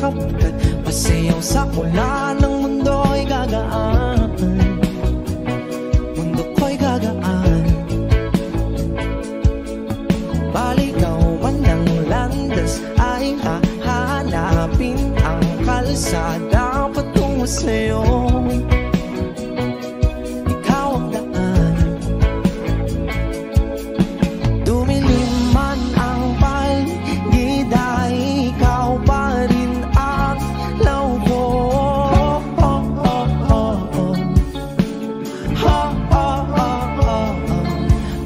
kapatid, pasayaw sa ulan ng mundo'y gagaan. Mundo ko'y gagaan. Baligaw man ng landas ay hahanapin ang kalsada patungo sa'yo. Ikaw ang daan. Dumilim man ang paligid ay ikaw pa rin ang lawko.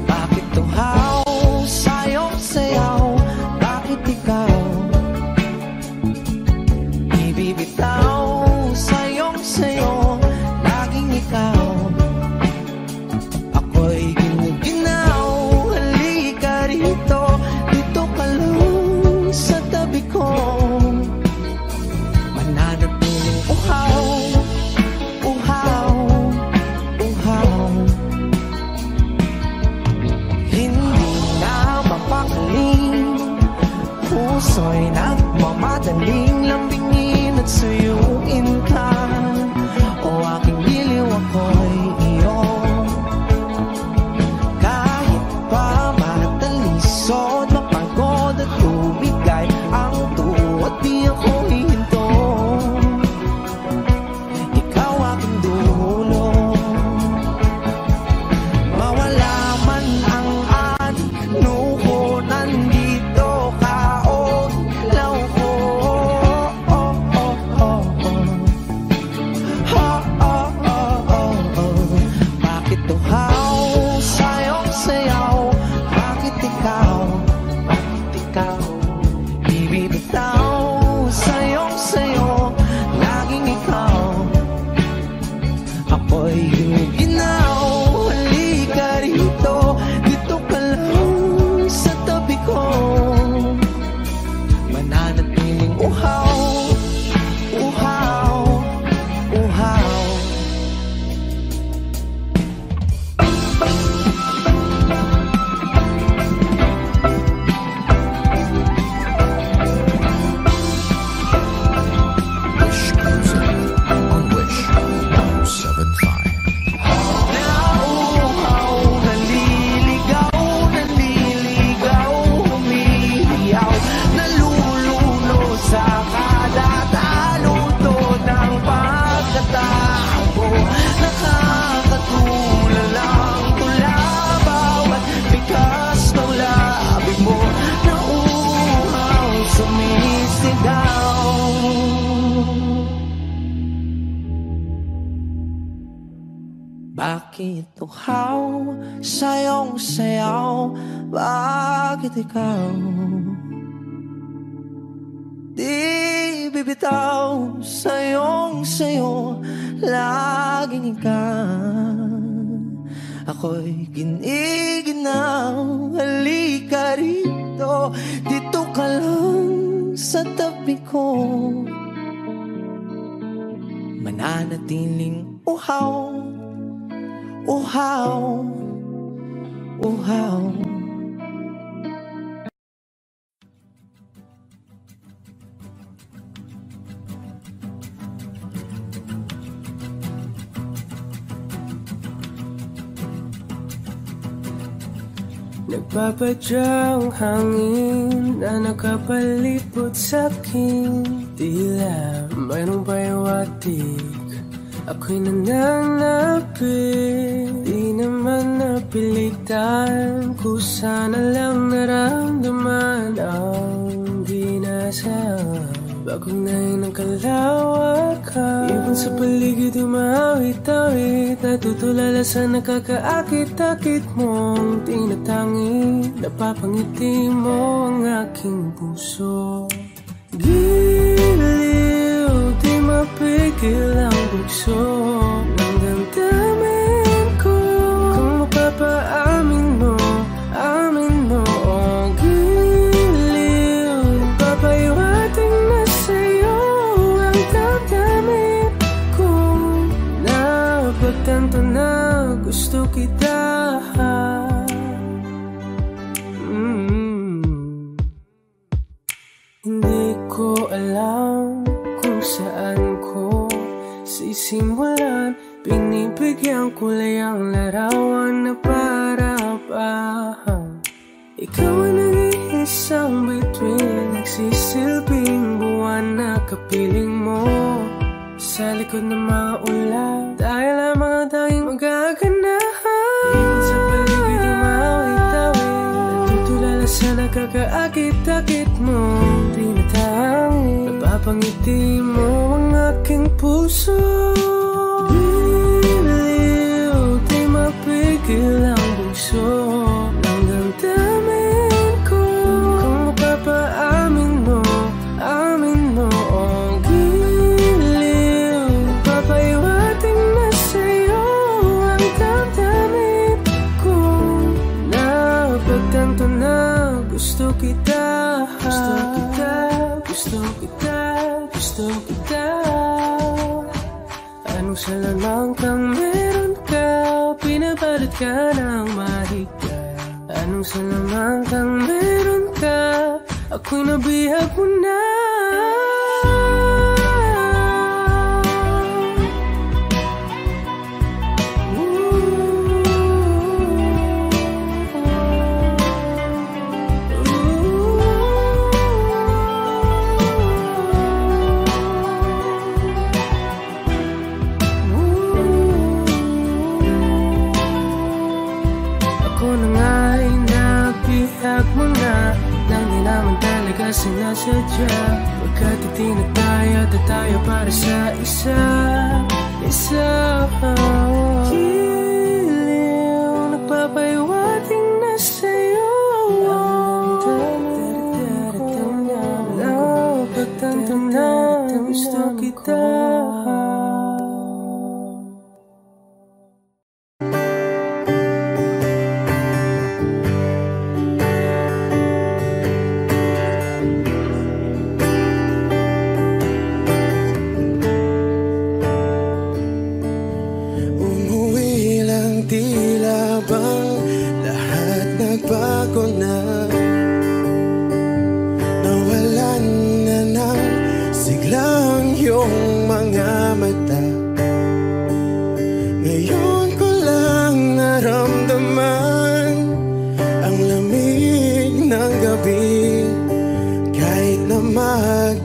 Bakit tuhaw sa'yo sayaw? Bakit ikaw ibibitaw sa'yong sayo? Laging ikaw. Ako'y ginuginaw. Halika rito, dito ka lang sa tabi ko. Mananatiling uhaw, uhaw, uhaw. Hindi na mapakaling, puso'y nagmamadaling lambingin at suyuin ka. O aking giliw, ako'y iyo. Kahit pa matalisod, mapagod at tumigay ang tuwa, di ako hihinto. Ikaw aking dulo. Mawala man ang ano ko, nandito ka o ilaw ko. Bakit tuhaw sa'yong sayaw? Bakit ikaw? Bakit ikaw ibibitaw sa'yong sayo? Laging ikaw. Ako'y ginuginaw. Halika rito, dito ka lang sa tabi ko. Mananatiling uhaw, uhaw, uhaw. Wish Music on Wish 107.5. Nauuhaw, naliligaw, naliligaw, humihiyaw, nalululo sa kada taluto ng pagkatao. Nakakatulala ang tula, bawat bigas ng labi mo. Nauuhaw, sumisigaw. Bakit tuhaw sa'yong sayaw? Bakit ikaw di bibitaw sa'yong sayo? Laging ikaw. Ako'y giniginaw. Halika rito, dito ka lang sa tabi ko. Mananatiling uhaw, uhaw, uhaw. Nagpapadyang hangin na nakapalipot sa'kin. Tila mayroong payawatig, ako'y nananapit. Di naman napilitan, kusana lang naramdaman ang dinasal. Bagong nahin ng kalawakan, ibon sa paligid umawit-awit, natutulala sa nakakaakit-akit mong tinatangi. Napapangiti mo ang aking puso. Giliw, di mapigil ang bugso ng damdamin ko. Kung mapapaamin mo, amin mo. Oh, giliw, papaiwating na sa'yo ang damdamin ko. Napagtanto na gusto kita. Hindi ko alam simulan. Binibigyang kulay ang larawan na para ba ikaw ang nag-iisang bituin, nagsisilbing buwan na kapiling mo sa likod ng mga ulan. Dahil lamang ang tanging magaganahan sa paligid yung mawit-awit, nagtutulala sa nakakaakit-akit mo. Tinatangin, napapangiti mo ang aking puso. Biliw, di mapigil ang bugso ng damdamin ko. Kung mapapaamin mo, amin mo ang giliw. Papaiwating na sa'yo ang damdamin ko. Napagtanto na gusto kita, gusto kita, gusto kita, gusto kita. Anong salamang kang meron ka, pinabalot ka ng mahigpit. Anong salamang kang meron ka, ako'y nabihag mo na. Sinasadya, pagkat itinataya tayo para sa isa. Giliw, nagpapaiwating na sa'yo. Napagtanto na gusto kita.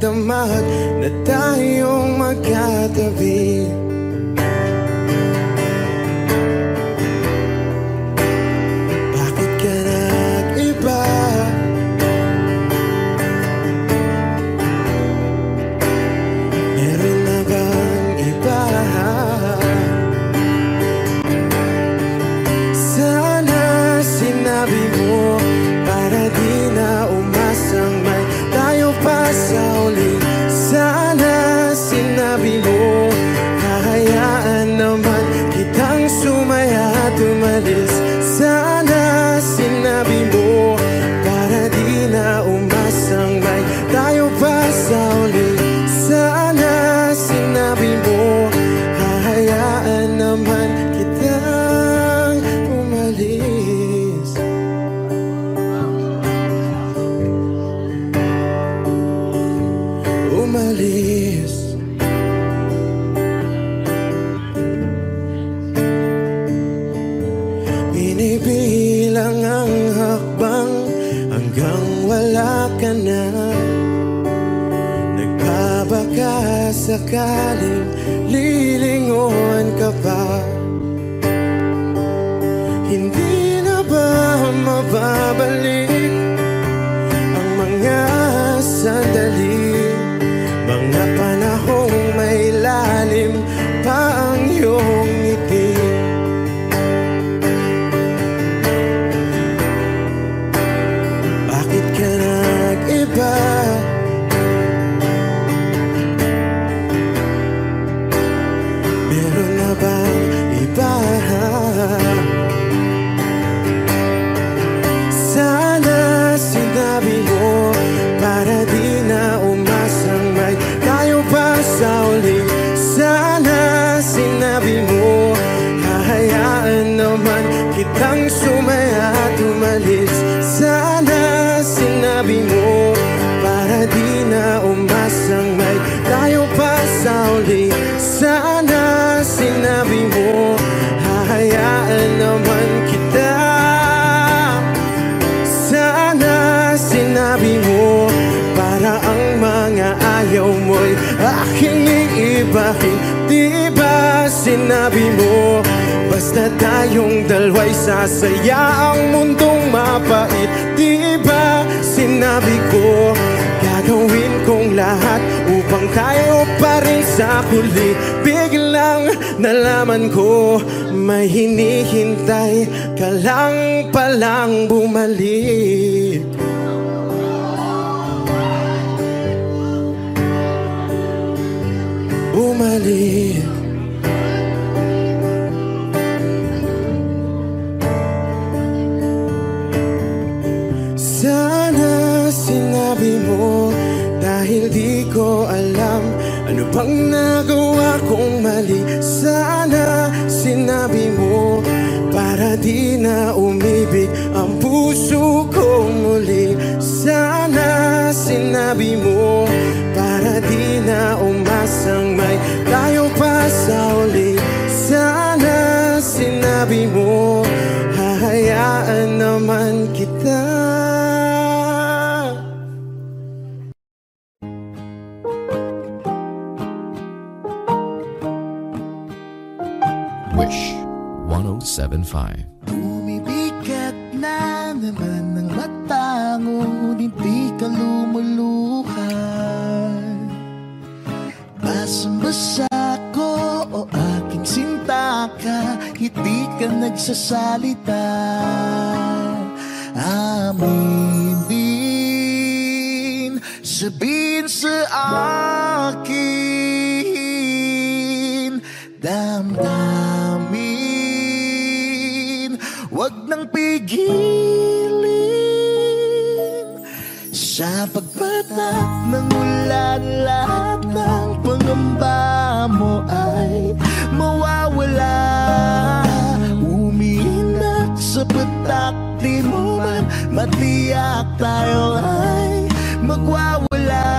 Magdamag na tayong magkatabi. Bakit ka nag-iba? Meron na bang iba? Sana sinabi mo para di na umasang may tayo pa sa uli. Sana sinabi mo, hahayaan naman kitang sumaya at umalis. Sana sinabi mo, para di na umasang may tayo pa sa uli. Sana sinabi mo, hahayaan naman kitang umalis. Umalis. Binibilang ang hakbang hanggang wala ka na. Nagkabaka sakaling lilingon ka pa. Hindi na ba mababalik ang mga sandali, mga panahong may lalim pa ang iyong ngiti? Bakit ka nag-iba? Meron na bang iba? Sana mga ayaw mo'y aking iibahin. Di ba sinabi mo, basta tayong dalawa'y sasaya ang mundong mapait? Di ba sinabi ko, gagawin kong lahat upang tayo pa rin sa huli? Biglang nalaman ko, may hinihintay ka lang palang bumalik. Bumalik. Sana sinabi mo, dahil di ko alam ano bang nagawa kong mali. Sana sinabi mo, para di na umibig ang puso ko muli. Sana sinabi mo, para di na umasang may tayo pa sa uli. Sana sinabi mo, hahayaan naman kita. Wish 107.5. Bumibigat na naman ang mata, ngunit di ka lumuluhan. Basang-basa ko o aking sinta ka, hindi ka nagsasalita. Amin din, sabihin sa akin, damdamin, wag nang pigilin. Sa pagpatak ng ulan, lahat ng pangamba mo ay mawawala. Umiinak sa patak, di mo man matiyak, tayo ay magwawala.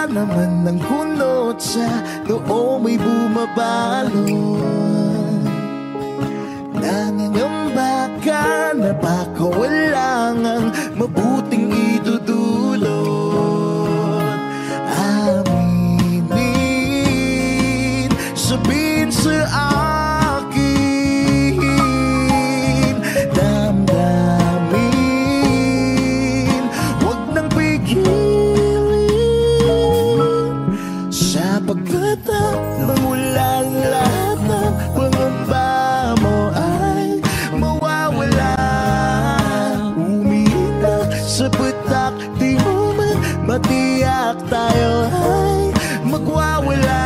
Naman ng kunot sa noo may bumabalon. Nangangamba ka na baka walang ang mabuting idudulot. Aminin, sabihin sa akin, damdamin, wag nang pigilin. Pagkatak ng ulan, lahat ng pangamba mo ay mawawala. Umiinak sa patak, di mo man matiyak, tayo ay magwawala.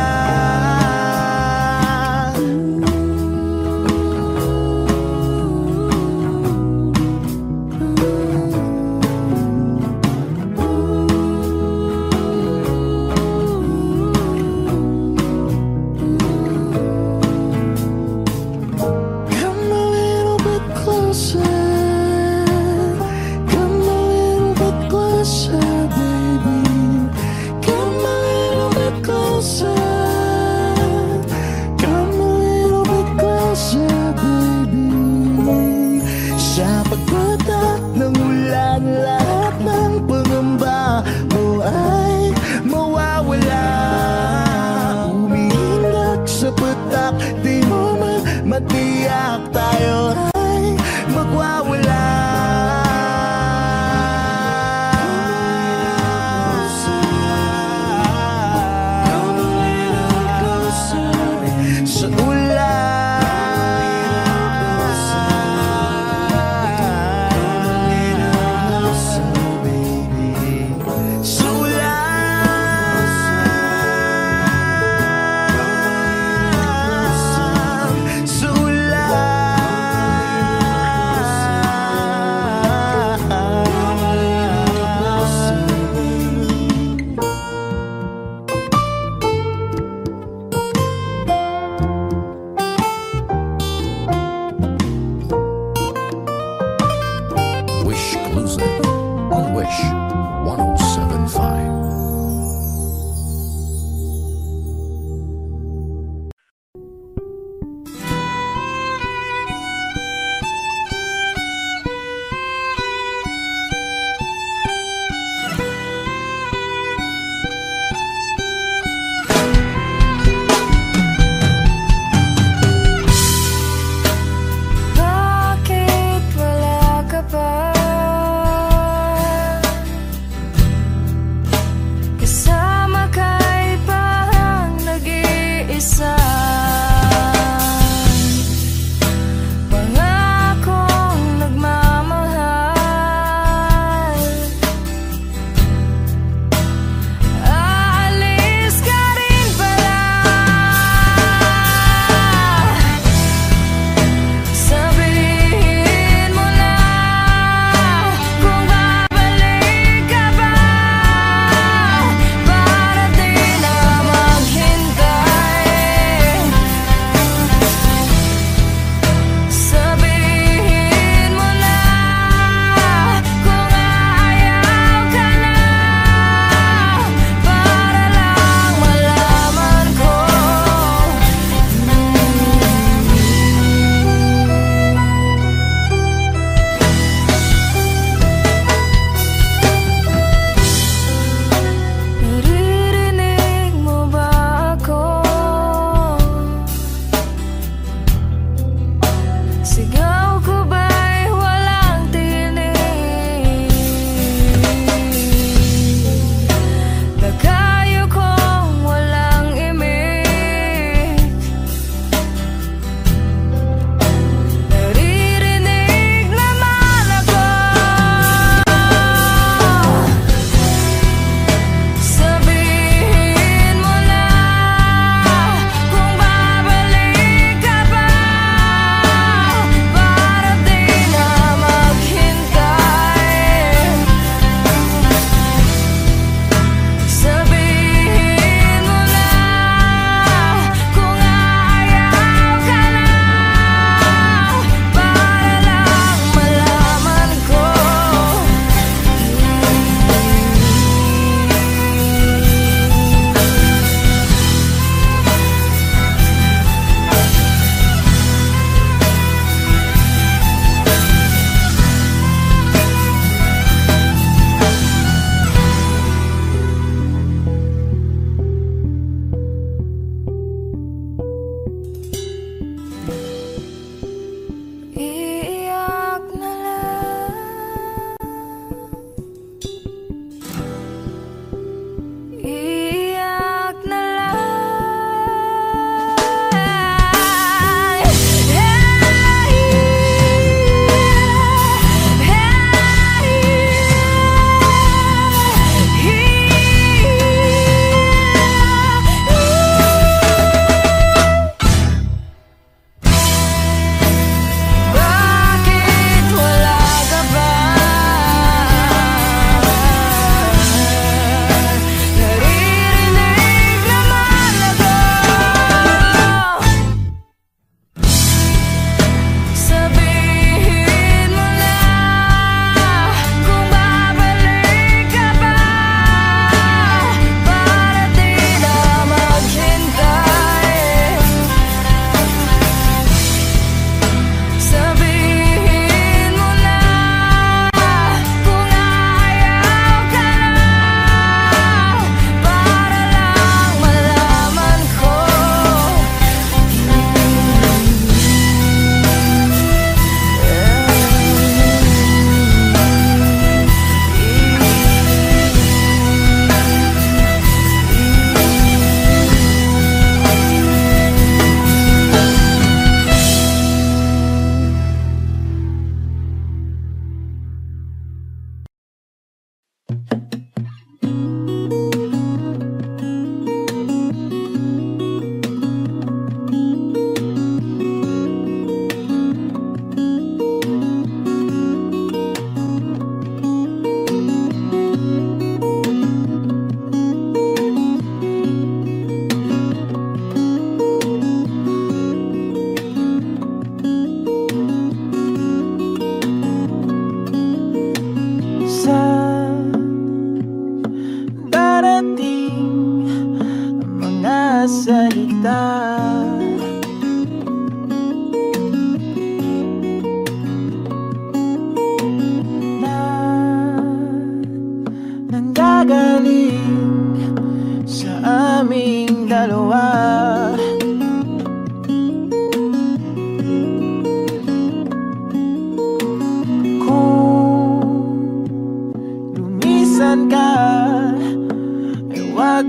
Matiyak, tayo ay magwawala. Sa ulan, sa ulan. exclusive on Wish 1075.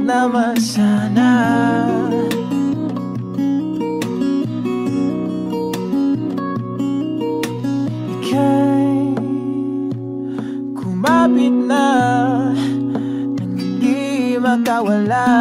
naman sana. Ika'y kumapit na nang hindi makawala.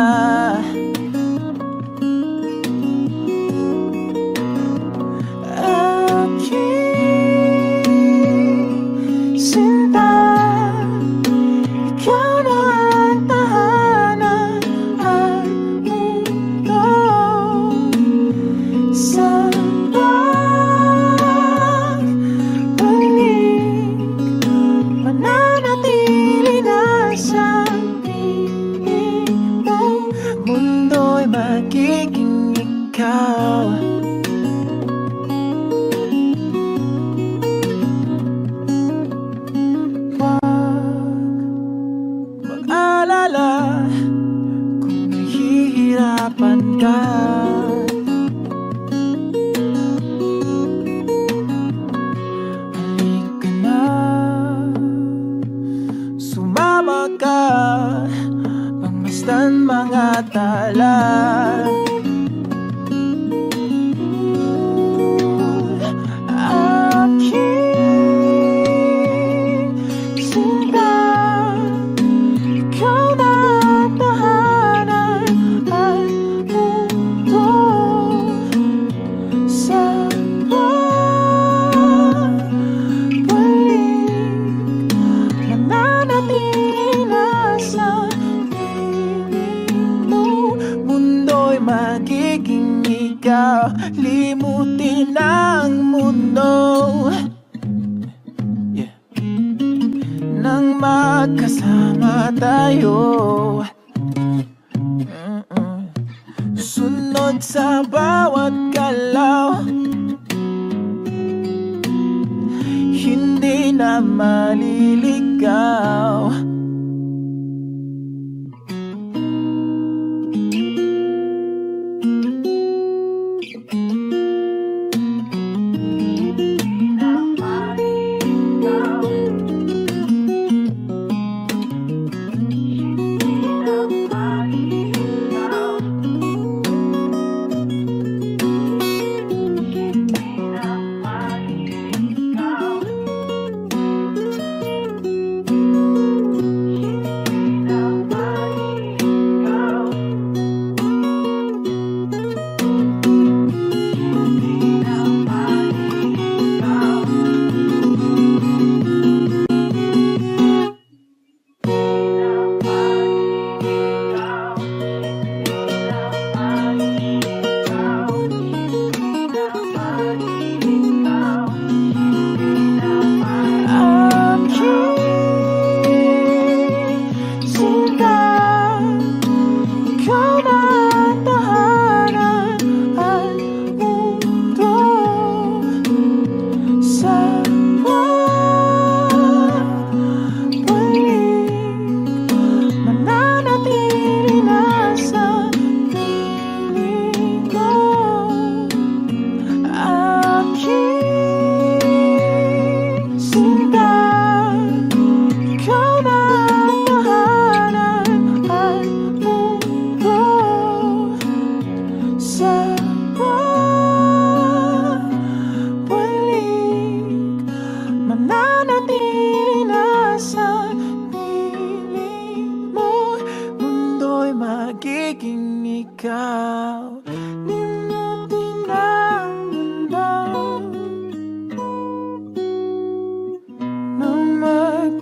Limutin ang mundo, nang magkasama tayo. Sunod sa bawat galaw, hindi na maliligaw.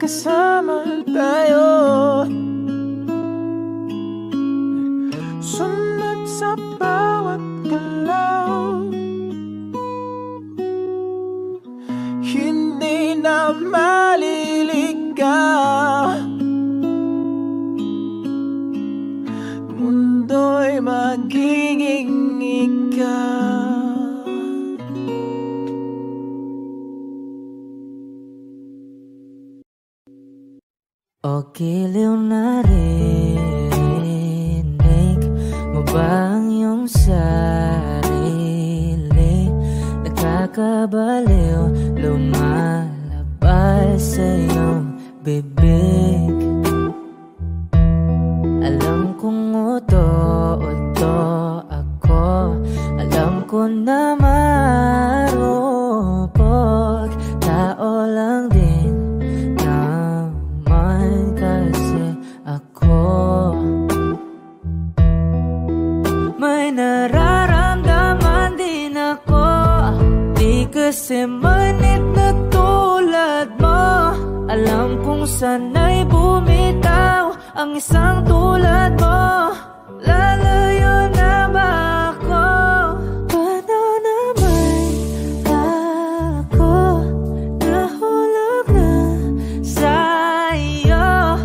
Kasama tayo, sunod sa bawat galaw, hindi na maliligaw. Mundo'y magiging ikaw. O giliw na rinig mo ba ang iyong sarili? Nakakabaliw, lumalabas sa iyong bibig. Alam kong Alam kung sana'y bumitaw ang isang tulad mo. Lalayo na ba ako? Paano naman ako nahulog na sa'yo?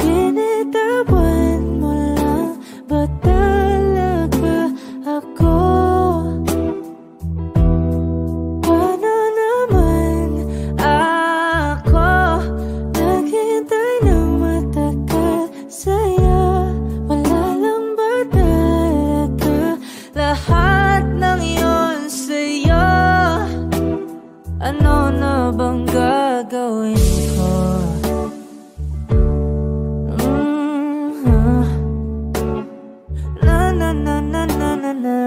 Binitawan mo lang ba talaga ako? Paano naman ako naghintay ng matagal sa'yo? Wala lang ba talaga lahat ng yun sa'yo? Ano na bang gagawin ko? Na na na na na na na.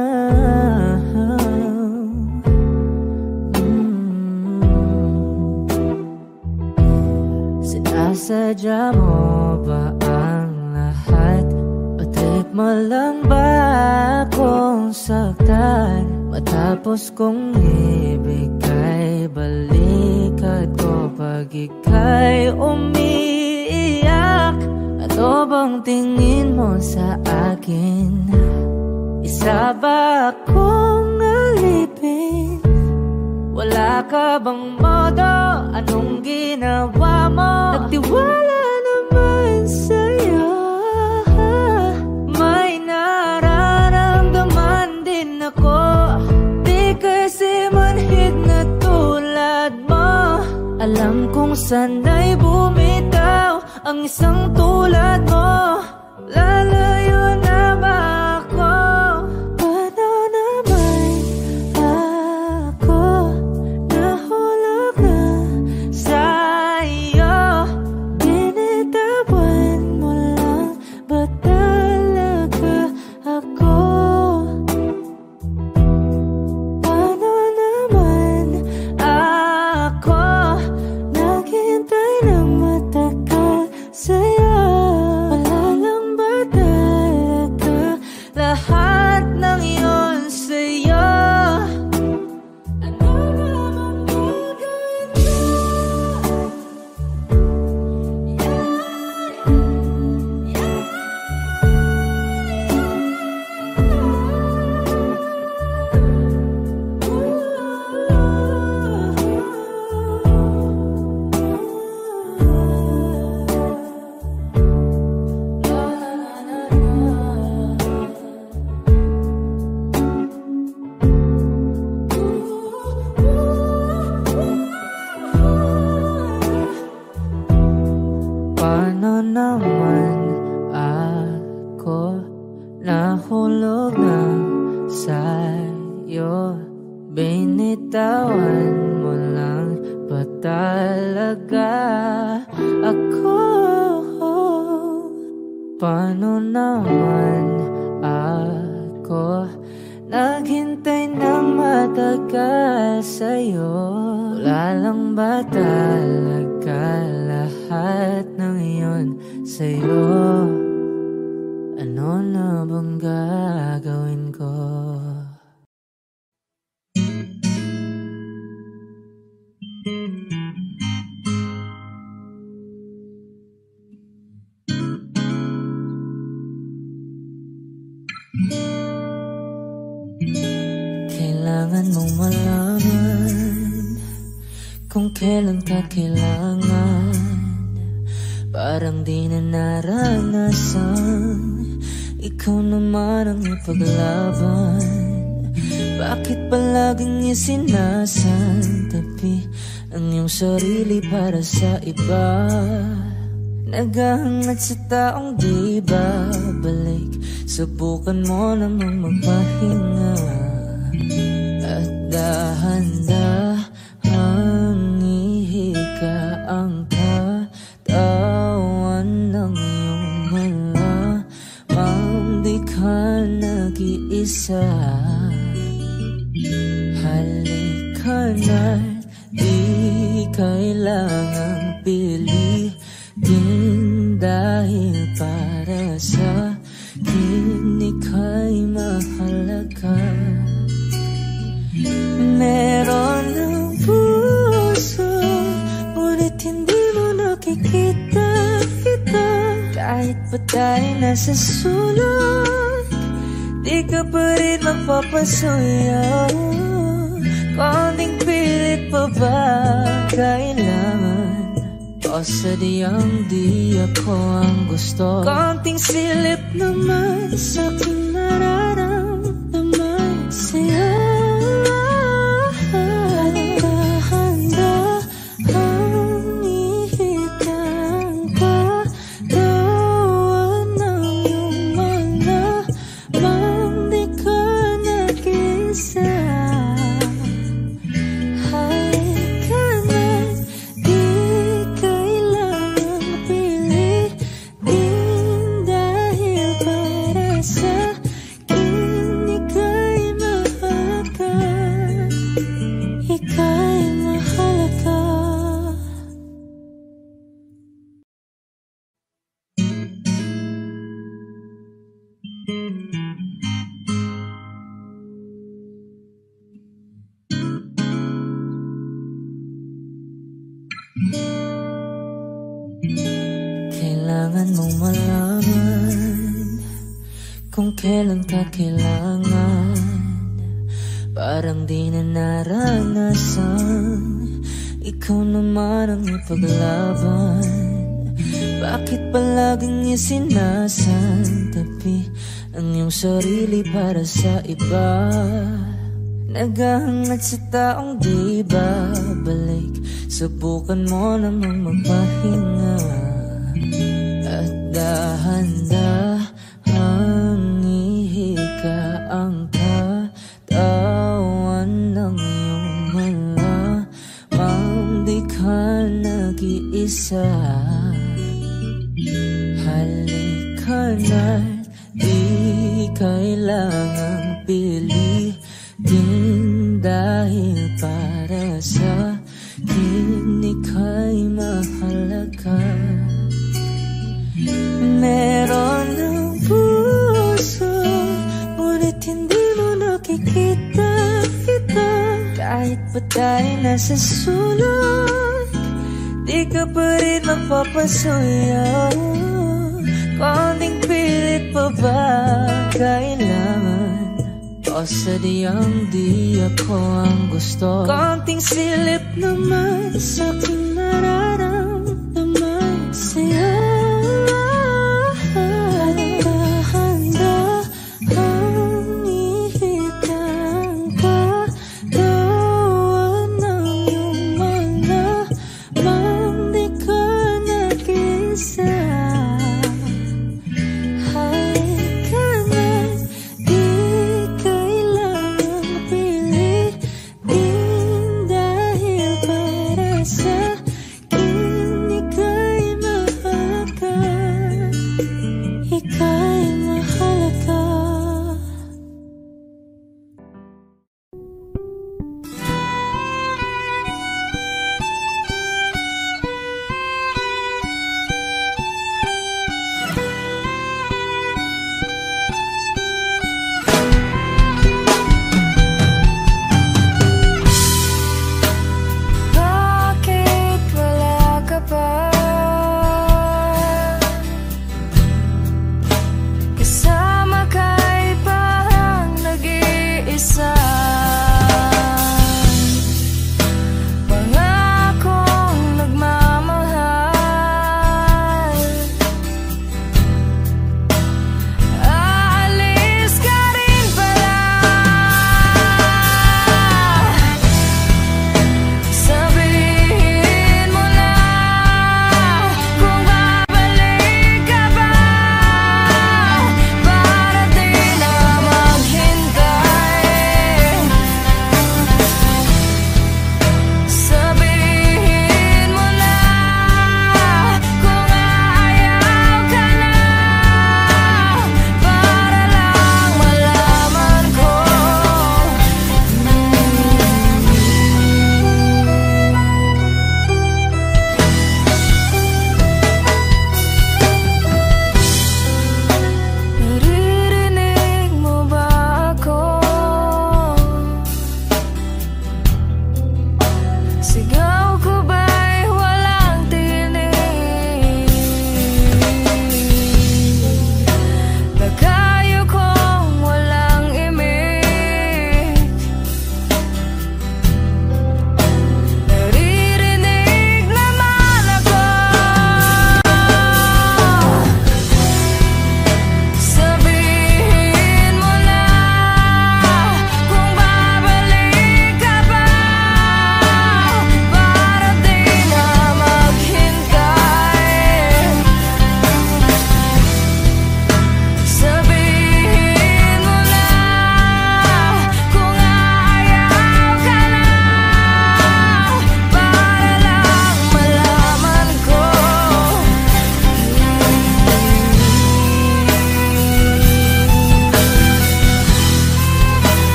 Sinasadya mo ba ang lahat? O trip mo lang ba akong saktan? Matapos kong ibigay balikat ko pag ika'y umiiyak. Ano bang tingin mo sa akin? Isa ba akong alipin? Wala ka bang modo? Anong ginawa mo? Nagtiwala naman sa'yo. May nararamdaman din ako. Di kasi manhid na tulad mo. Alam kung sana'y bumitaw ang isang tulad mo. Lalayo na ba ako? Paano naman ako nahulog na sa'yo? Binitawan mo lang ba talaga ako? Paano naman ako naghintay ng matagal sa'yo? Wala lang ba talaga lahat ng yun sa'yo? Ano naman gagawin ko? Paano naman ako nahulog na sa'yo? Binitawan mo lang ba talaga ako? Paano naman ako naghintay ng matagal sa'yo? Wala lang ba talaga lahat ng iyon sa'yo? Ano na bang gagawin ko? Kailangan mong malaman kung kailan ka kailangan. Parang di na naranasan, ikaw naman ang ipaglaban. Bakit palaging isinasantabi ang iyong sarili para sa iba? Naghahangad sa taong di babalik, subukan mo namang magpahinga. At dahan-dahang ihika ang katawan ng iyong malamang di ka nag-iisa. Halika na't di kailangang pilitin, dahil para sa akin ika'y mahalaga. Meron ng puso, ngunit hindi hindi mo nakikita ito. Kahit pa tayo nasa sulok, di ka pa rin mapapasuyo. Konting pilit pa ba kailangan? O sadyang di ako ang gusto? Konting silip naman sa aking nararamdaman sa'yo. Handa-handa ang ihikang katawan ng iyong malamang di ka nag-isa. Kailangan mong malaman kung kailan ka kailangan. Parang di na naranasan, ikaw naman ang ipaglaban. Bakit palaging isinasantabi ang iyong sarili para sa iba? Naghahangat sa taong di babalik, subukan mo namang magpahinga. At dahan-dahang ihika ang katawan ng iyong malamang di ka nag-iisa. Halika na't di kailangang pilitin, dahil para sa akin ika'y mahalaga. Meron ng puso, ngunit hindi mo nakikita ito. Kahit pa tayo nasa sulok, di ka pa rin mapapasuyo. Konting pilit pa ba kailangan? O sadyang di ako ang gusto? Konting silip naman sa aking nararamdaman sa'yo.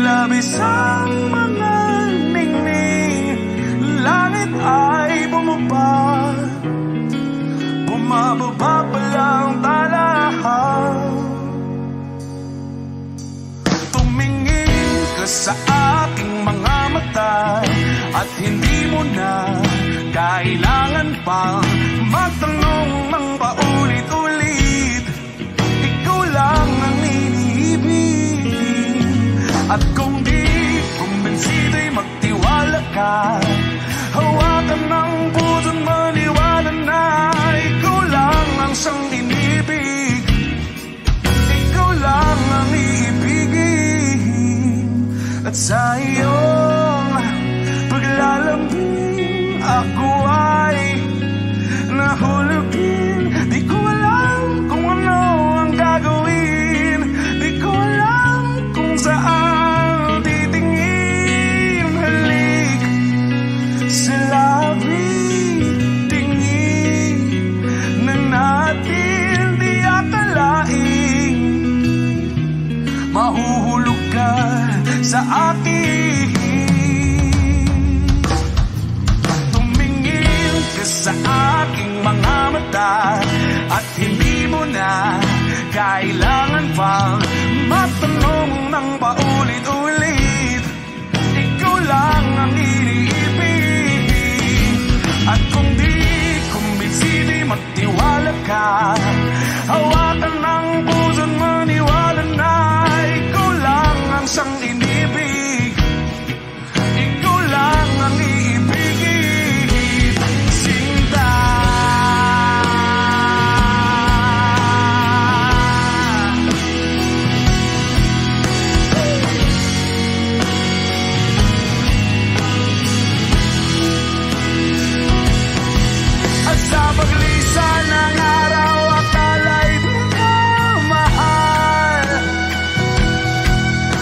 labis ang mga ningning. Langit ay bumaba, bumababa pa lang talahan. Tumingin ka sa aking mga mata at hindi mo na kailangan pang magtanong ng paulit-ulit. Ikaw lang ang iniibig. At kung di kumbinsido'y magtiwala ka, hawakan ng puso't maniwala na ikaw lang ang siyang inibig. Ikaw lang ang iibigin. At sa iyong paglalambing ako ay nahulugin. Di ko alam kung ano ang gagawin. Di ko alam kung saan titingin. Halik sa labi, tingin na natin di akalain. Mahuhulog ka sa akin. Tumingin ka sa aking mga mata at hindi mo na kailangan pang magtanong ng paulit-ulit. Ikaw lang ang iniibig. At kung di kumbinsido'y magtiwala ka, hawakan ng puso't maniwala na ikaw lang ang siyang inibig. Ikaw lang ang iibigin. Sinta. At sa paglisan ng araw, akala'y di ka mahal.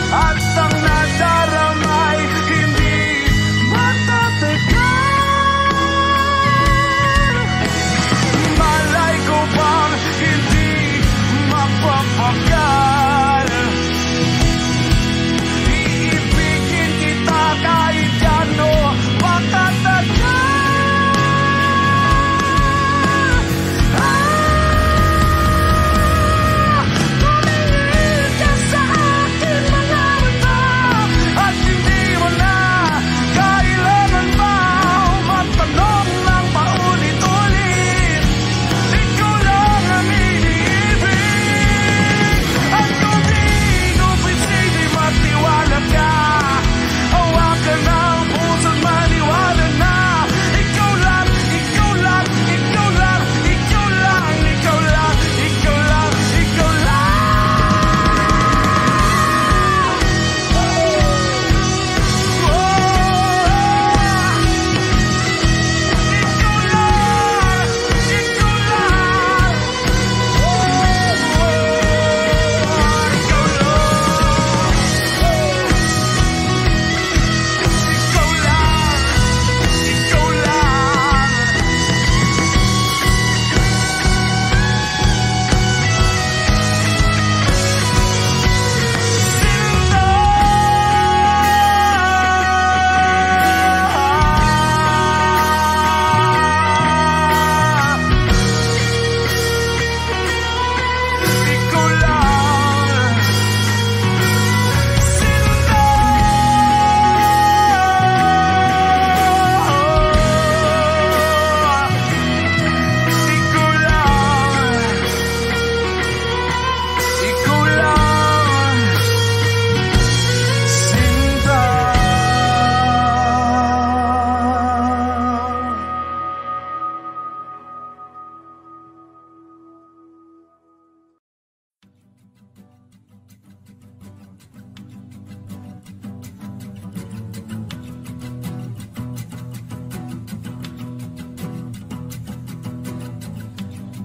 At ang nadaramay hindi matatagal. Malay ko bang hindi mapapagal. Iibigin kita kahit gano makatagal. Tumingin ka sa akin mga mata at hindi mo na kailangan pa magtanong ng paulit-ulit. Ikaw lang ang iniibig. At kung di kumbinsido'y magtiwala ka, hawakan ng puso't maniwala na ikaw lang, ikaw lang, ikaw lang, ikaw lang, ikaw lang, ikaw lang, ikaw lang.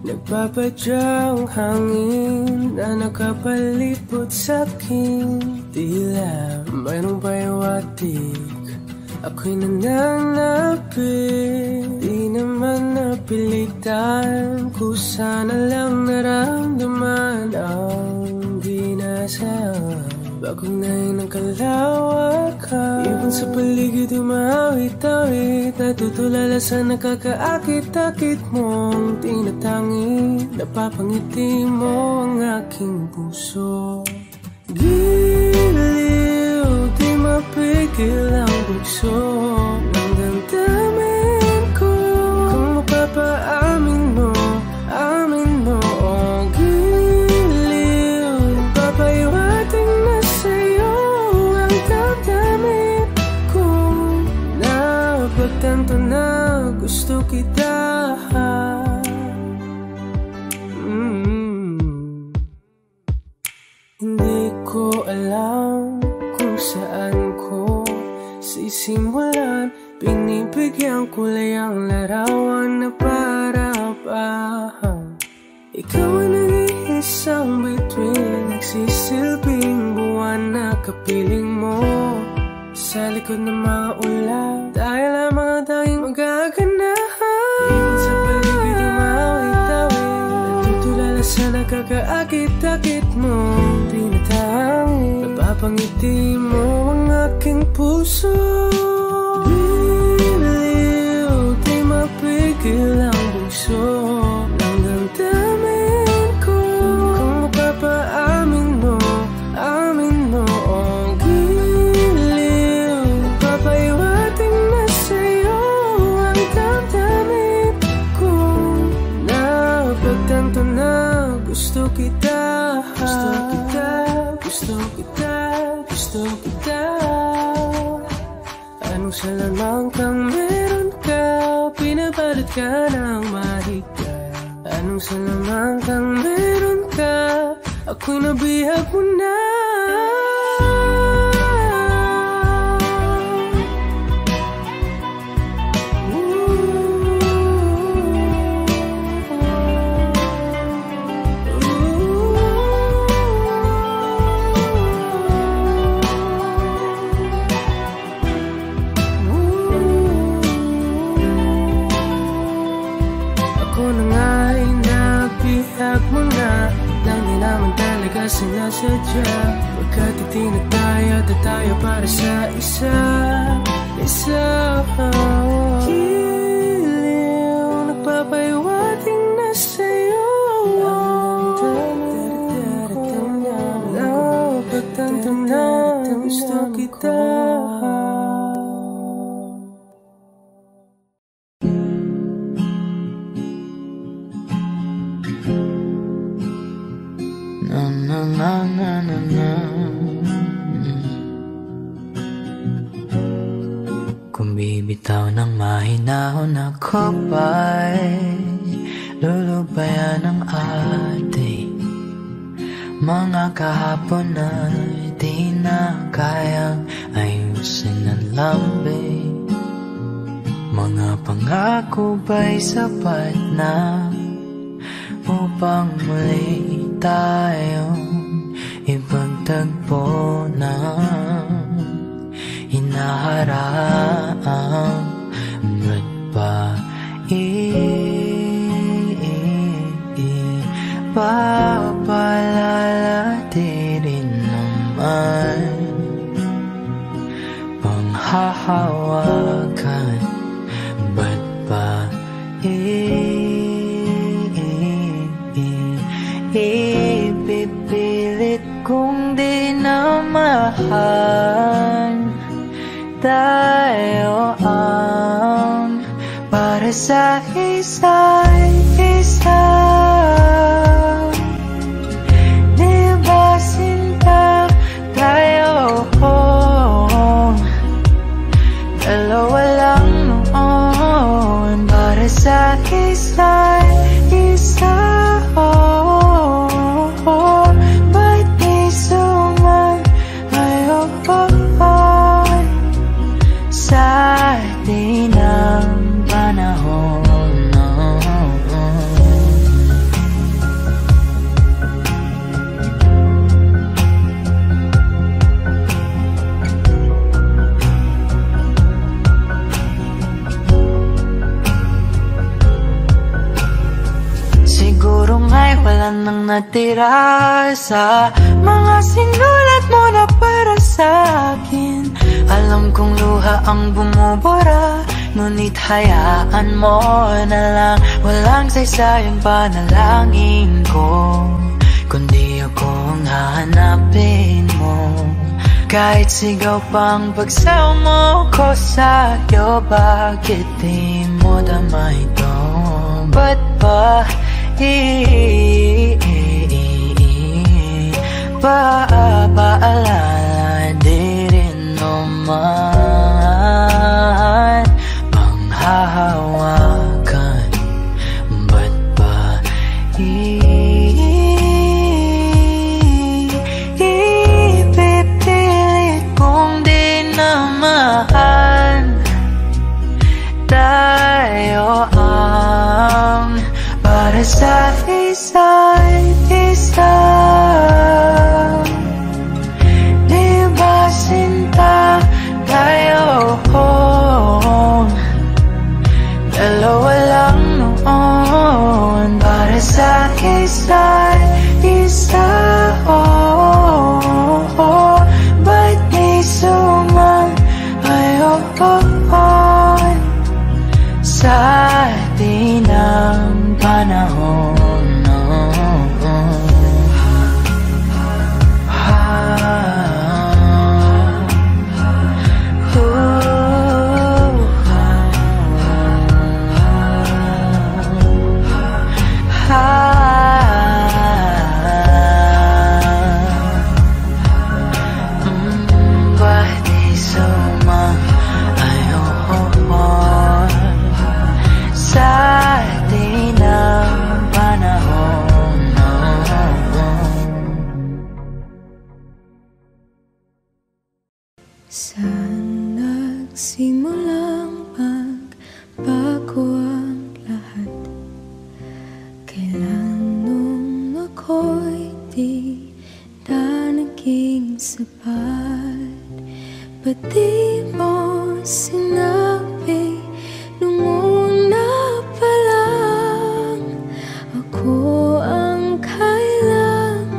Nagpapadyang hangin na nakapalipot sa'kin. Tila mayroong pahiwatig, ako'y nananapit. Di naman napilitan, kusa na lang naramdaman ang binasa. Bagunayin ang kalawakan, ibon sa paligid umawit-awit, natutulala sa nakakaakit-akit mong tinatangi. Napapangiti mo ang aking puso. Giliw, di mapigil ang bugso ng damdamin ko. Kung mapapaamin mo, amin mo. Oh, giliw, papahiwating na sa'yo ang damdamin ko. Napagtanto na gusto kita. Hindi ko alam kung saan ko sisimulan. Binibigyan kulay ang larawan na para-parahan. Ikaw ang nag-iisang bituin, nagsisilbing buwan na kapiling mo. Sa likod ng mga ulan, tayo lamang ang tanging magaganahan. Ibon sa paligid umawit-awit, natutulala sa nakakaakit-akit mo. Napapangiti mo ang aking puso. Giliw, di mapigil ang bugso ng damdamin ko. Kung mapapaamin mo, amin mo. Oh, giliw, papahiwating na sa'yo ang damdamin ko. Napagtanto na gusto kita. Gusto kita, gusto kita, gusto kita. Anong salamang kang meron ka, pinabalot ka ng mahigpit. Anong salamang kang meron ka, ako'y nabihag mo na. Sinasadya, pagkat itinag tayo at tayo para sa isa. Giliw, nagpapahiwating na sa'yo. Napagtanto na gusto kita. Kung bibitaw ng mahinahon ako ba'y lulubayan ng ating mga kahapon ay di na kayang ayusin ang lambing. Mga pangako ba'y sapat na upang muli tayong ipagtagpo na hinaharap? Ba't ba papalalatirin naman panghahawakan? Ba't ba ipipilit kung di na mahal? Tayo ang para sa isa't isa. Di ba sinta tayo? Dalawa lang noon para sa isa't isa. Ba't di sumayo sa atin ang panahon? natira sa mga sinulat mo na para sa'kin. Alam kong luha ang bumubura, ngunit hayaan mo na lang. Walang saysayang panalangin ko, kundi akong hahanapin mo. Kahit sigaw pang pagsaw mo ko sa'yo, bakit di mo dama ito? Ba't ba paalala di rin naman panghahawakan? Ba't ba ipipilit kong di naman tayo ang para sa isa't isa? Di ba sinta tayo? Dalawa lang noon para sa isa't isa. Ba't di sumayon sa atin ang panahon? Saan nagsimulang magbago ang lahat? Kailan nung ako'y di na naging sapat? Ba't di mo sinabi nung una pa lang ako ang kailangan,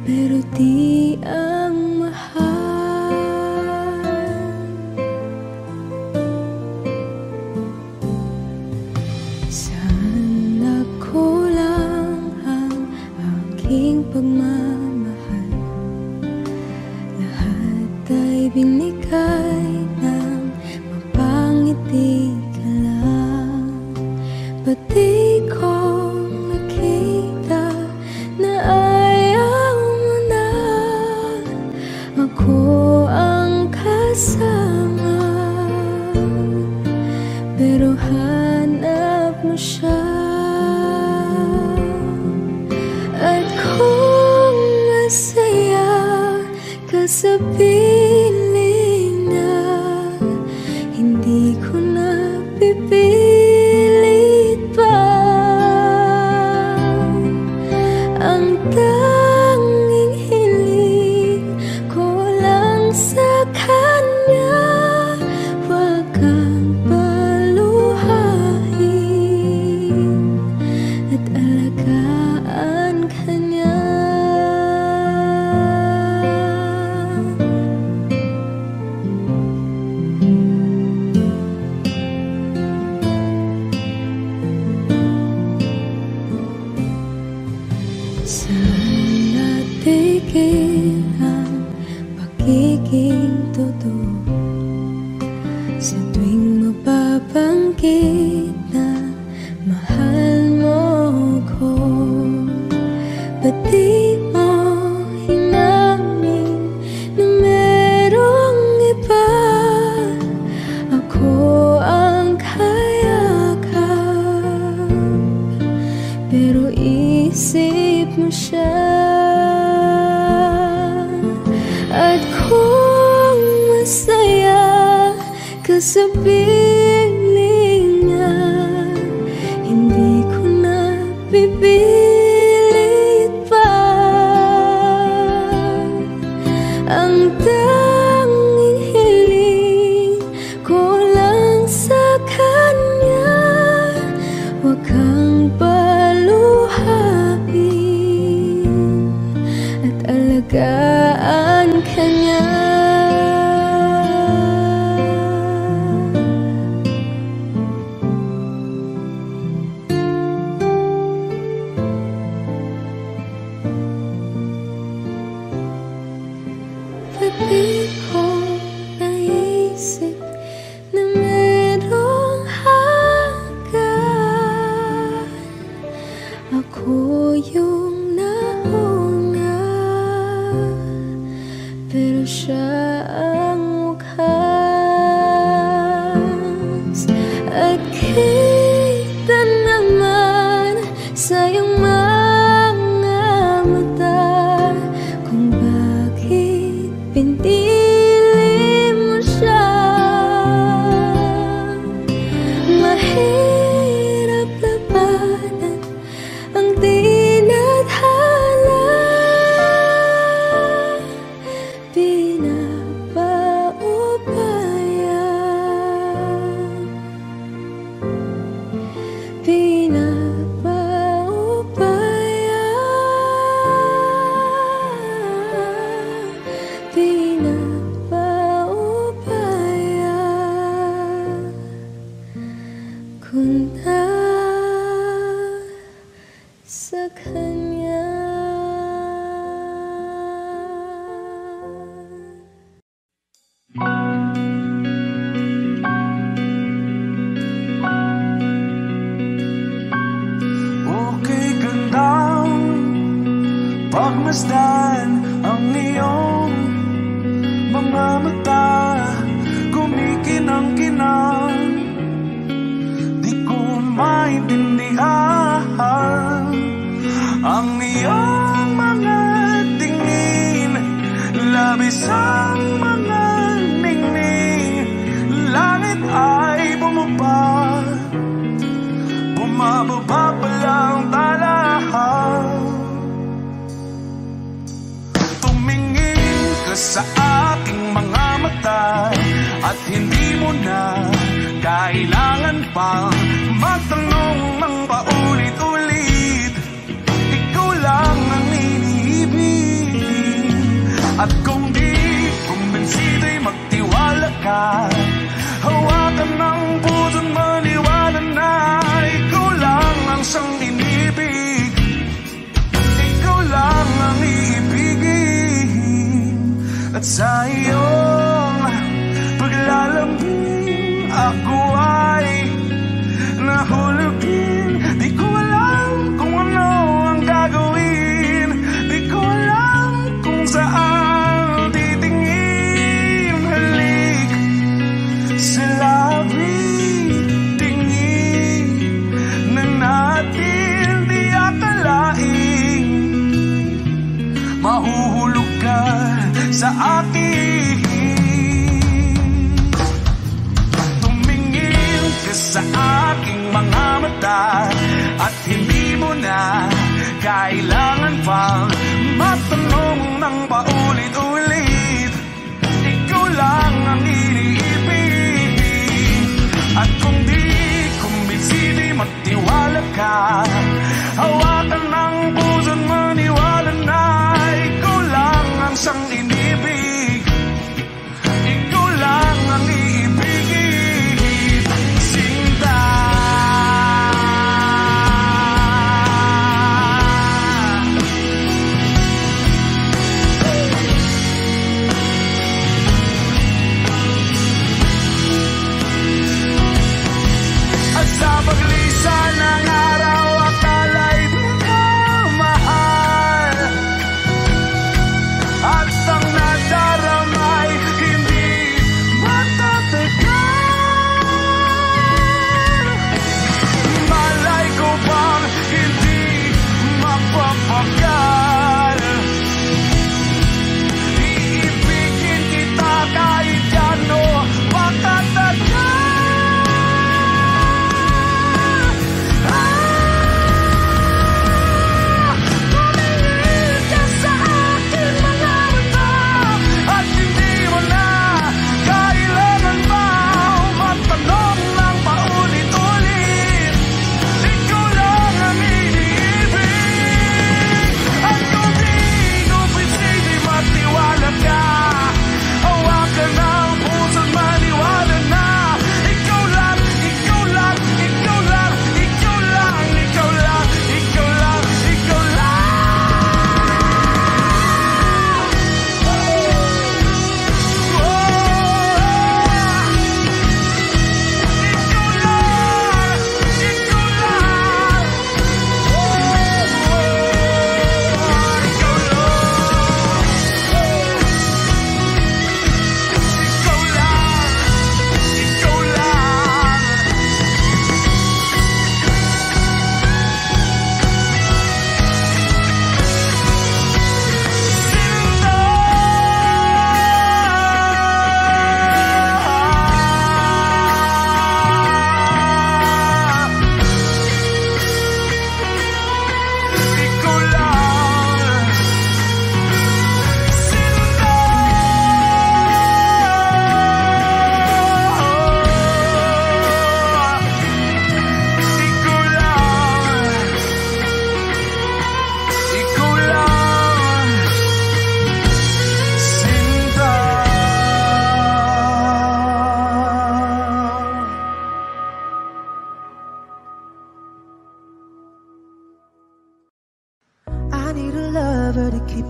pero di ang pagmamahal? Lahat ay binigay ng mapangiti ka lang. Ba't di ko nakita na ayaw mo na ako ang kasama? Pero hanap mo siya. At kung masaya ka sa piling niya, hindi ko na pipilit pa. Ang tanging hiling ko lang sa kanya, wag kang paluhain at alagaan kanya. Saan natigil ang pagiging totoo? Sa tuwing mapabanggit na mahal mo ko, ba't di mo hinamin na merong iba? Ako ang kayakap, pero isip mo siya. At kung masaya ka sa piling niya, hindi ko na pipilit pa. Ang tanging hiling ko lang sa kanya, wag kang paluhain di ko naisip na merong hanggan. Ako yung nauna, pero siya ang wakas. At kita naman sa iyong mga mata kung bakit pinili mo siya. Mahirap labanan ang tinadhana, kung nasa kanya. Okay, gandang pagmasdan ang iyong mga mata, kumikinang-kinang. Di ko maintindihan ang iyong mga tingin, labis ang mga ningning. Langit ay bumaba, bumababa pa lang talahan. Tumingin ka sa aking mga mata at hindi mo na kailangan pang magtanong ng paulit-ulit. Ikaw lang ang iniibig, at kung di kumbinsido'y magtiwala ka. Hawakan ng puso't maniwala na ikaw lang ang siyang inibig. Ikaw lang ang iibigin, at sa iyong paglalambing ako ay nahulugin. Di ko alam kung ano ang gagawin, di ko alam kung saan titingin. Halik sa labi, tingin na natin di akalain. Mahuhulog ka sa akin. Tumingin ka sa aking mga mata at hindi mo na kailangan pang magtanong ng paulit-ulit. Ikaw lang ang iniibig, at kung di kumbinsido'y magtiwala ka. Hawakan ng puso't maniwala na ikaw lang ang siyang inibig. Ikaw lang ang iibigin, Sinta. At sa paglisan ng araw, akala'y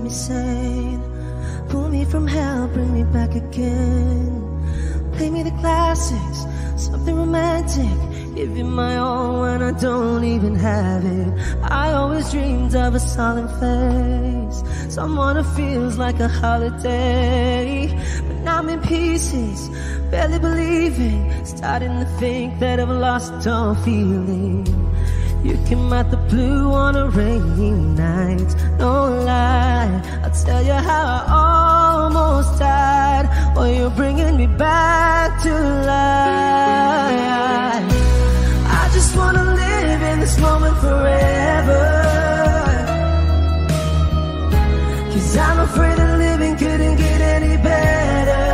me sane. Pull me from hell, bring me back again. Play me the classics, something romantic. Give you my all when I don't even have it. I always dreamed of a solemn face, someone who feels like a holiday. But now I'm in pieces, barely believing, starting to think that I've lost all feeling. You came out the blue on a rainy night, no lie, I'll tell you how I almost died. Oh, you're bringing me back to life. I just wanna live in this moment forever, 'cause I'm afraid that living couldn't get any better.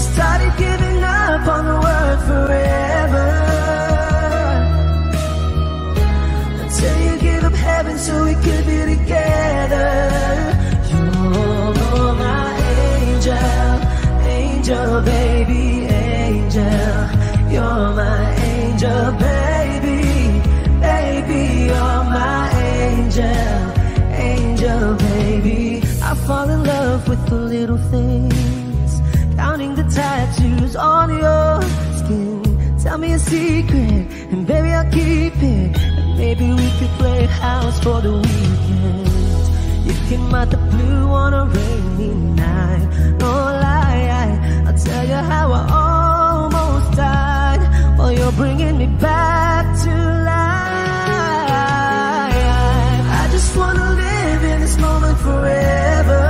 Started giving up on the word forever, until you give up heaven so we could be together. You're my angel, angel baby, angel. You're my angel baby, baby. You're my angel, angel baby. I fall in love with the little things, counting the tattoos on your skin. Tell me a secret, and baby I'll keep it. And maybe we could play house for the weekend. You came out the blue on a rainy night, no lie, I'll tell you how I almost died. Well, you're bringing me back to life. I just wanna live in this moment forever,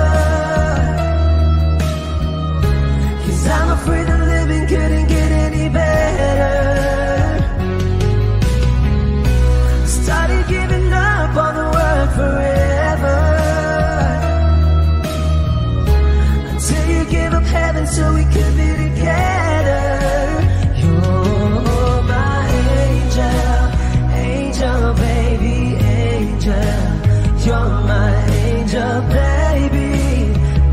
'cause I'm afraid that living couldn't get any better. Started giving up on the word forever, until you gave up heaven so we could be together. You're my angel, angel baby, angel. You're my angel baby,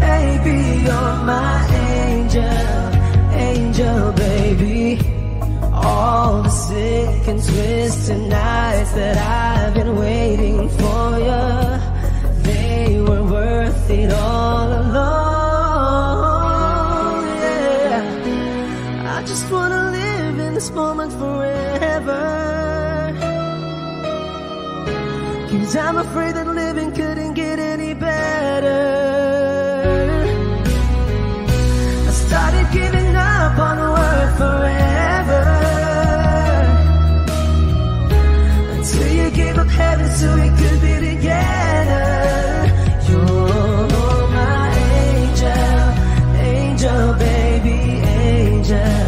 baby. You're my angel, angel baby. All the sick and twisted nights that I've been waiting for you, they were worth it all alone. Yeah, I just wanna live in this moment forever, 'cause I'm afraid that living couldn't get any better. I started giving up on the word forever, until you gave up heaven so we could be together. You're my angel, angel baby, angel.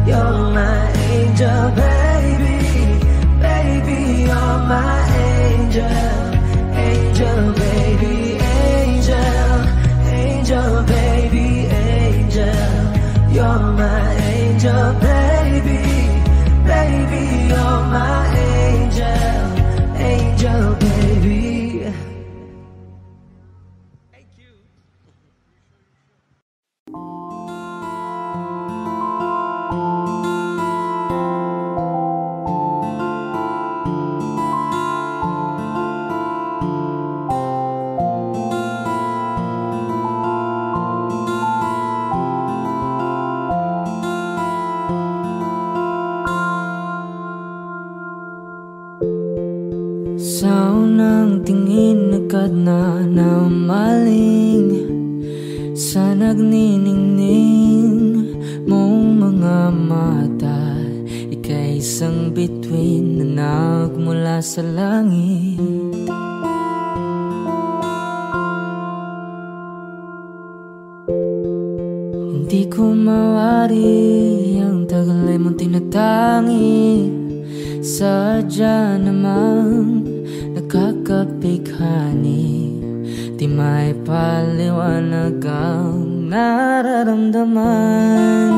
You're my angel baby, baby. You're my angel, angel baby, angel. Angel baby, angel. You're my angel baby, baby. You're my angel, angel baby. Sa unang tingin agad na namaling, sa nagniningning mong mga mata. Ika'y isang bituin na nagmula sa langit. Hindi ko mawari ang tagal ay mong tinatangi. Sadya namang nakakapighani, di may paliwanag ang nararamdaman.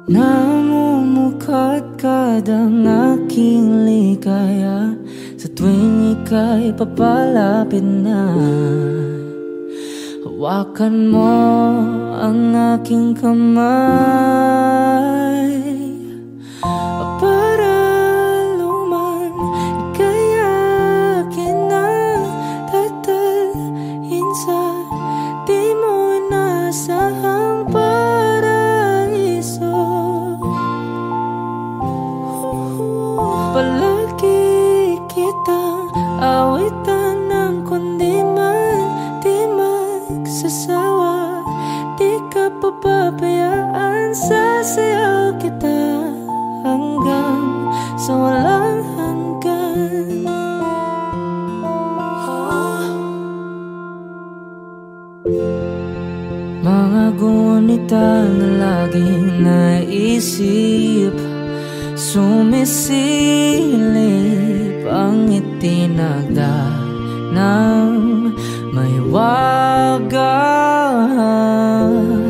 Namumukadkad ang aking ligaya sa tuwing ika'y papalapit na. Hawakan mo ang aking kamay para kitang awitan ng kundi man di magsasawa. Di ka papabayaan, sasayaw kita hanggang sa walang hanggan. Mga gunita na laging naisip, sumisilip ang itinagda ng may wagang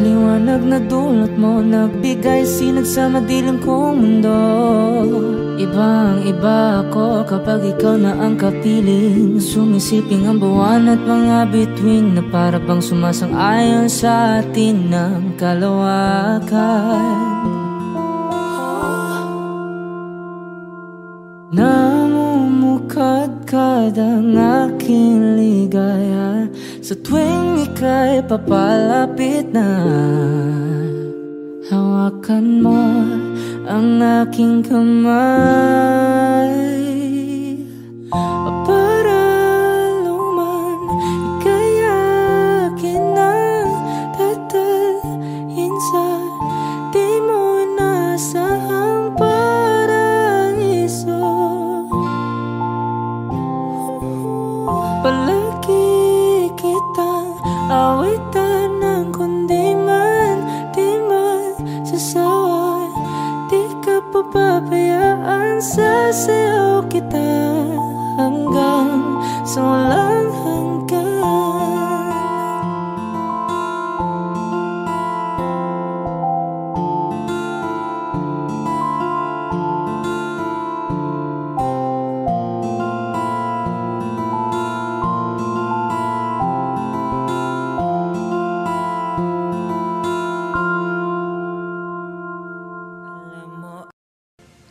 liwanag na dulot mo, nagbigay sinag sa madilim kong mundo. Ibang iba ako kapag ikaw na ang kapiling, sumisiping ang buwan at mga bituin na para bang sumasang-ayon sa atin ng kalawakan. Namumukadkad ang aking ligaya sa tuwing ika'y papalapit na. Hawakan mo ang aking kamay para luman ika'y akin na tatalhin sa di mo inasahang paraiso. Palagi kitang awitan ng kundi man di magsasawa. Di ka papabayaan, sasayaw kita hanggang sa walang hanggan.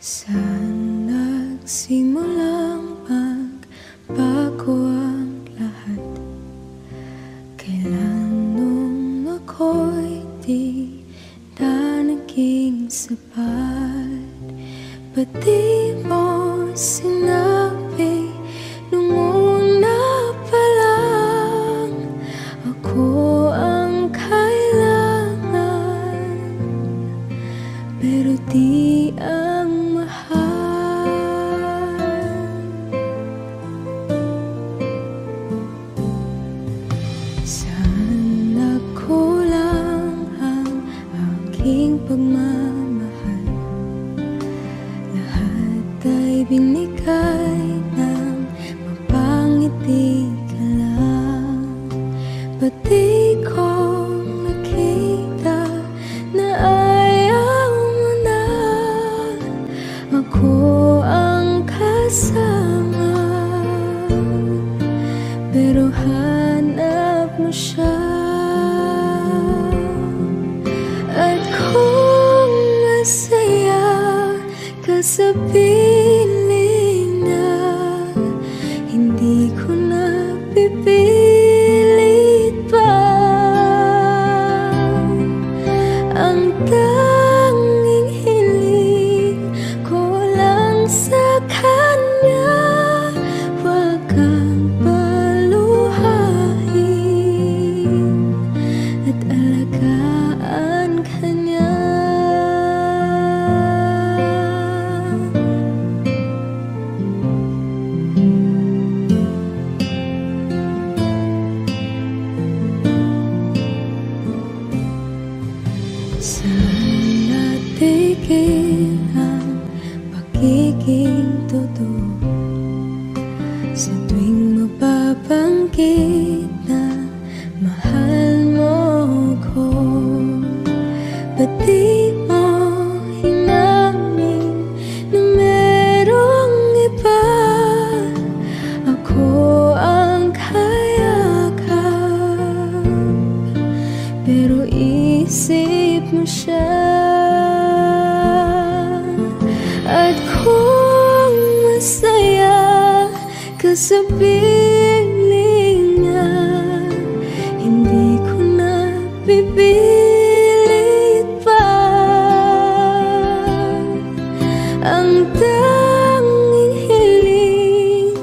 Saan nagsimulang magbago ang lahat? Kailan nung ako'y di na naging sapat? Ba't di mo sinabi nung una pa lang ako ang kailangan, pero di ang pagmamahal? Lahat ay binigay ng mapangiti ka lang. Ba't di ko nakita na ayaw mo na ako ang kasama, pero hanap mo siya. At kung masaya ka sa piling na hindi ko na pipilit pa, ang tanging hiling ko lang sa kanya, wag kang paluhain at alagaan ka niya. Saan natigil ang pagiging totoo sa tuwing mapabanggit na mahal mo ko? Ba't di mo hinamin na merong iba? Ako ang kayakap, pero isip mo siya. At kung masaya ka sa piling niya, hindi ko na pipilit pa, ang tanging hiling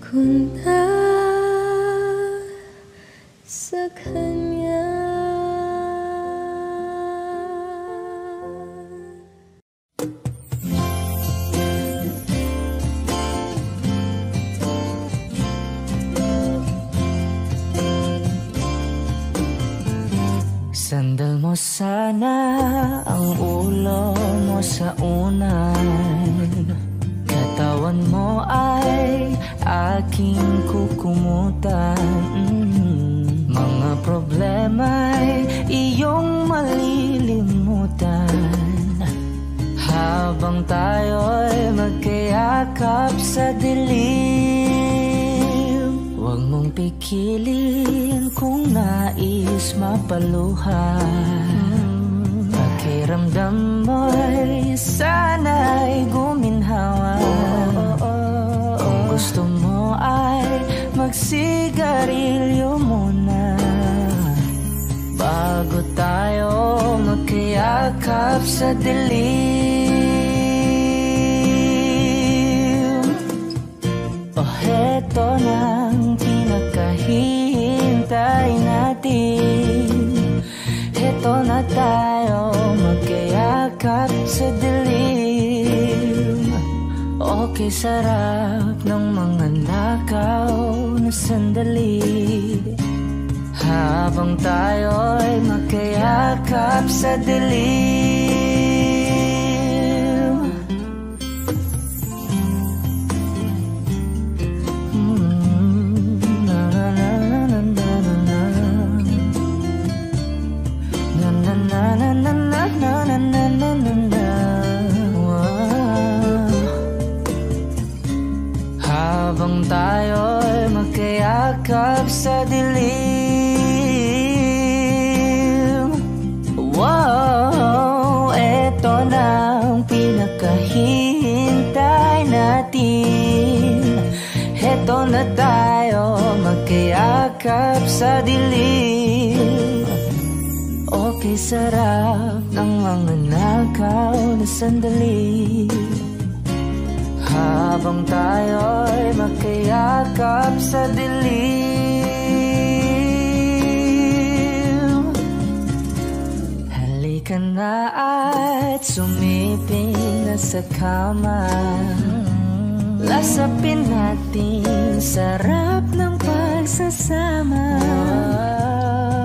ko na sa kanya. Sandal mo sana ang ulo mo sa unan, katawan mo ay aking kukumutan. Mga problema'y iyong malilimutan habang tayo'y magkayakap sa dilim. Huwag mong pikilin kung nais mapaluhan. Pakiramdam mo'y sana'y guminhawa. Kung gusto mo ay magsigarilyo muna bago tayo magkayakap sa dilim. O heto nang pinakahihintay natin. Heto na tayo magkayakap sa dilim. Okay, sarap ng mga nakaw na sandali habang tayo'y magkayakap sa dilim. Habang tayo'y magkayakap sa dilim. Wow, eto na ang pinakahihintay natin. Eto na tayo magkayakap sa dilim. Okay, sarap ng mga nakaw na sandali habang tayo'y magkayakap sa dilim. Halika na at sumiping na sa kama. Lasapin natin sarap ng pagsasama.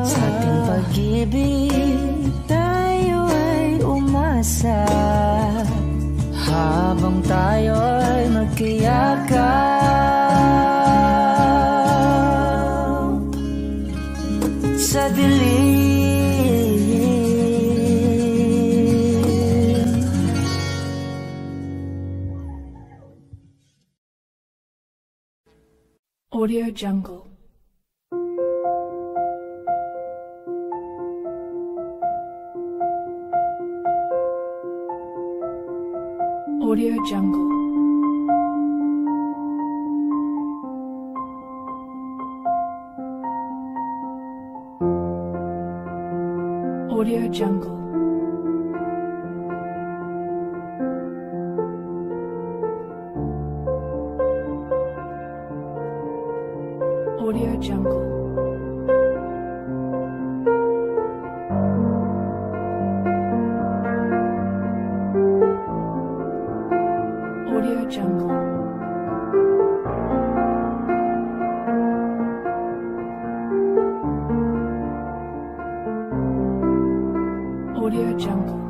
Sa ating pag-ibig tayo ay umasa habang tayo'y magkayakap sa dilim. Audio Jungle. Audio Jungle. Audio Jungle. Audio Jungle. Audio Jungle. Audio Jungle.